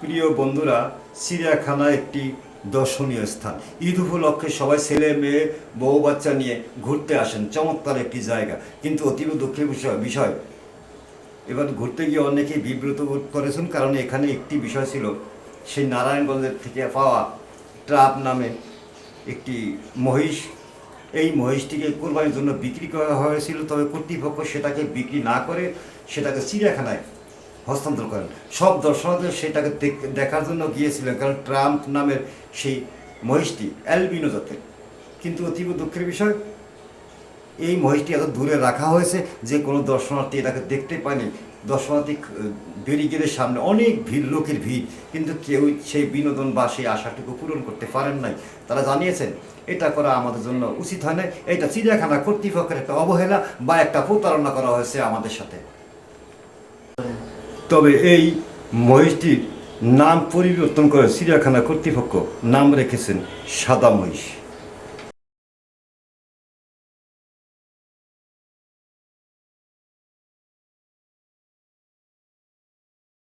প্রিয় বন্ধুরা, চিড়িয়াখানা একটি দর্শনীয় স্থান। ঈদ উপলক্ষে সবাই ছেলে মেয়ে বউ বাচ্চা নিয়ে ঘুরতে আসেন। চমৎকার একটি জায়গা, কিন্তু অতীব দুঃখের বিষয় এবার ঘুরতে গিয়ে অনেকেই বিব্রত বোধ করেছেন, কারণ এখানে একটি বিষয় ছিল, সেই নারায়ণগঞ্জের থেকে পাওয়া ট্রাপ নামে একটি মহিষ। এই মহিষটিকে কোরবানির জন্য বিক্রি করা হয়েছিল, তবে কর্তৃপক্ষ সেটাকে বিক্রি না করে সেটাকে চিড়িয়াখানায় হস্তান্তর করেন। সব দর্শনার্থী সেটাকে দেখার জন্য গিয়েছিলেন, কারণ ট্রাম্প নামের সেই মহিষটি অ্যালবিনো জাতের। কিন্তু অতীব দুঃখের বিষয়, এই মহিষটি এত দূরে রাখা হয়েছে যে কোনো দর্শনার্থী এটাকে দেখতে পায়নি। দর্শনার্থী ব্যারিকেডের সামনে অনেক ভিড়, লোকের ভিড়, কিন্তু কেউ সেই বিনোদন বা সেই আশাটুকু পূরণ করতে পারেন নাই। তারা জানিয়েছেন এটা করা আমাদের জন্য উচিত হয় না, এটা চিড়িয়াখানা কর্তৃপক্ষের একটা অবহেলা বা একটা প্রতারণা করা হয়েছে আমাদের সাথে। তবে এই মহিষটির নাম পরিবর্তন করে চিড়িয়াখানা কর্তৃপক্ষ নাম রেখেছেন সাদা মহিষ।